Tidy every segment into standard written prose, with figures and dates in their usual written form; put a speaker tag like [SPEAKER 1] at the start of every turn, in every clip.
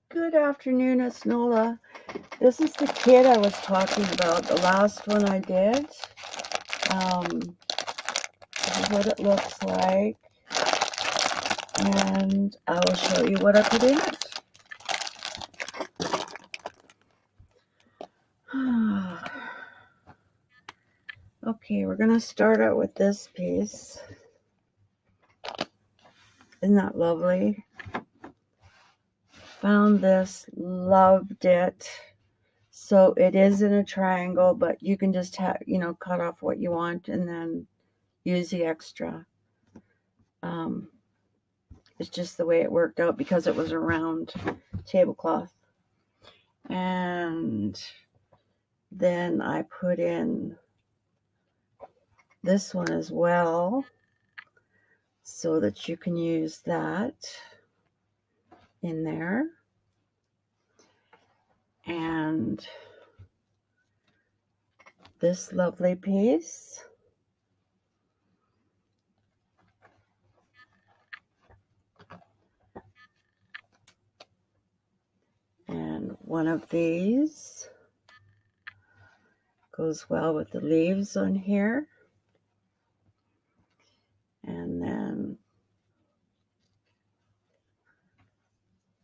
[SPEAKER 1] Good afternoon, it's Nola. This is the kit I was talking about, the last one I did. This is what it looks like, and I will show you what I put in it. Okay, we're going to start out with this piece. Isn't that lovely? Found this, loved it. So it is in a triangle, but you can just have, cut off what you want and then use the extra. It's just the way it worked out because it was a round tablecloth. And then I put in this one as well so that you can use that in there. And this lovely piece. And one of these goes well with the leaves on here. And then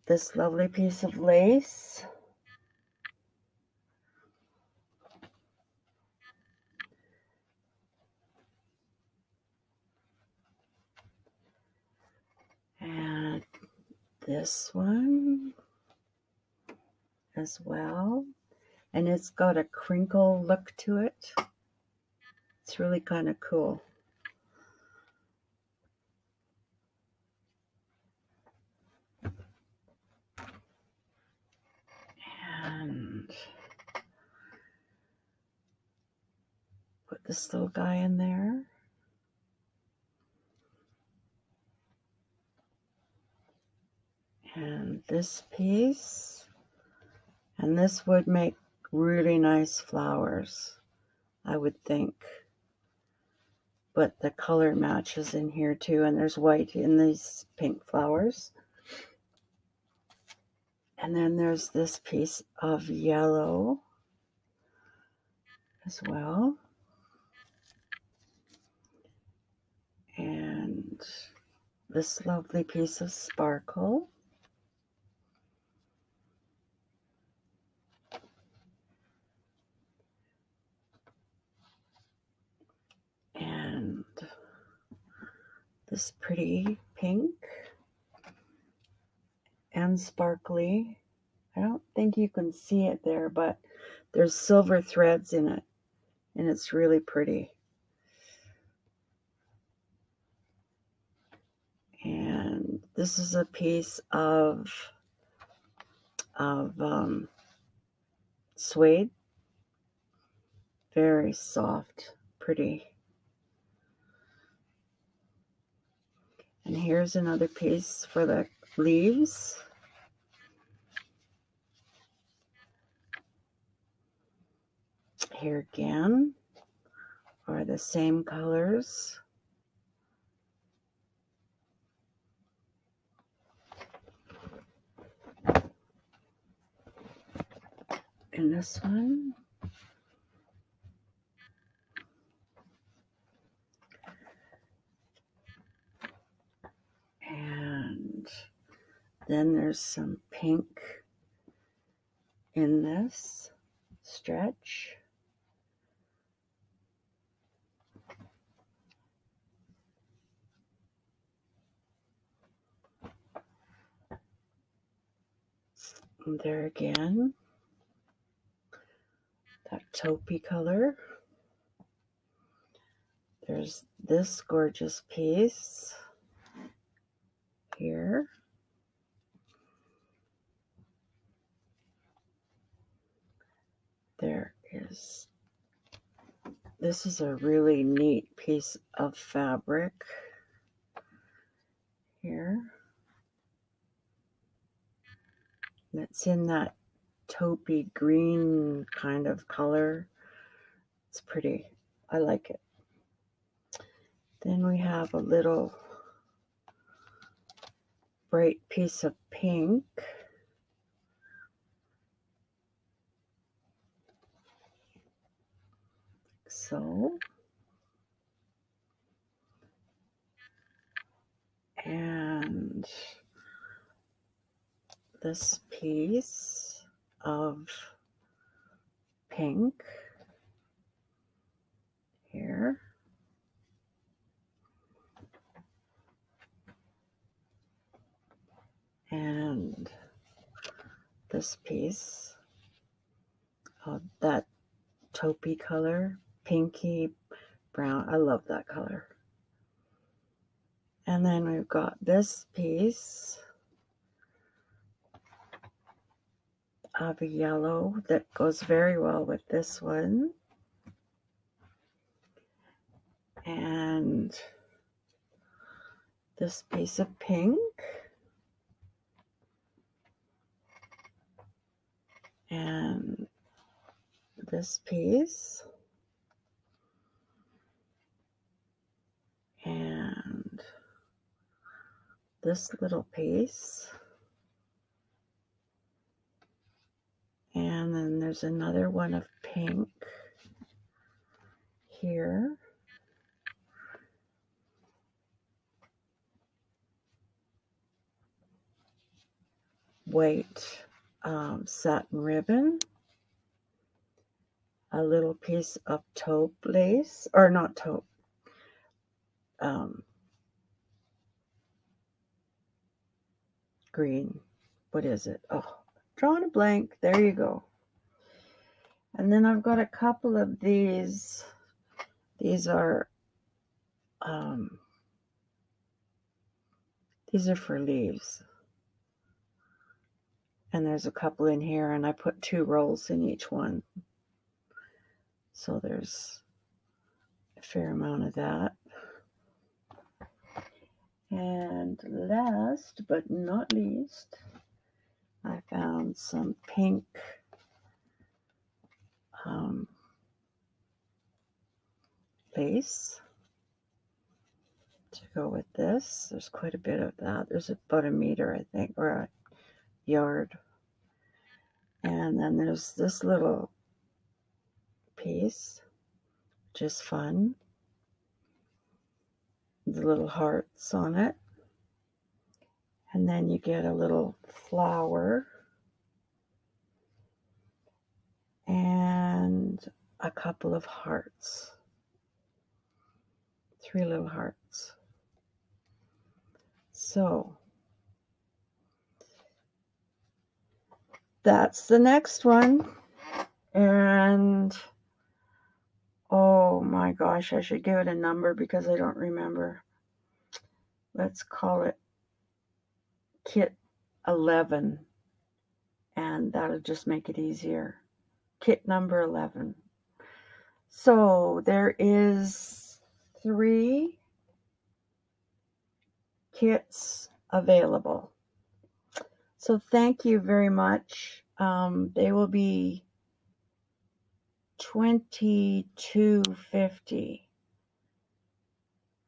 [SPEAKER 1] this lovely piece of lace. And this one as well. And it's got a crinkle look to it. It's really kind of cool. And put this little guy in there. And this piece. And this would make really nice flowers, I would think. But the color matches in here too, and there's white in these pink flowers. And then there's this piece of yellow as well. And this lovely piece of sparkle. And this pretty pink and sparkly. I don't think you can see it there, but there's silver threads in it, and it's really pretty. And this is a piece of suede, very soft, pretty. And here's another piece for the leaves. Here again are the same colors. And this one. And then there's some pink in this stretch. And there again, that taupey color. There's this gorgeous piece here. This is a really neat piece of fabric here. It's in that taupey green kind of color. It's pretty. I like it. Then we have a little bright piece of pink. so. And this piece of pink here. And this piece of that taupey color, pinky brown. I love that color. And then we've got this piece of a yellow that goes very well with this one. And this piece of pink. And this piece. And this little piece. And then there's another one of pink here. White satin ribbon. A little piece of taupe lace, or not taupe, green. What is it? Oh, drawing a blank. There you go. And then I've got a couple of these. These are for leaves. And there's a couple in here, and I put 2 rolls in each one. So there's a fair amount of that. And last but not least, I found some pink lace to go with this. There's quite a bit of that. There's about 1 meter, I think, or a yard. And then there's this little piece, which is fun. The little hearts on it. And then you get a little flower and a couple of hearts. 3 little hearts. So that's the next one. And oh my gosh, I should give it a number because I don't remember. Let's call it Kit 11, and that'll just make it easier. Kit number 11. So there is 3 kits available. So thank you very much. They will be $22.50.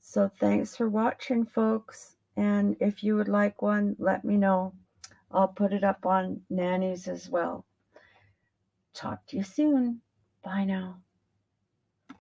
[SPEAKER 1] So thanks for watching, folks. And if you would like one, let me know. I'll put it up on Nanny's as well. Talk to you soon. Bye now.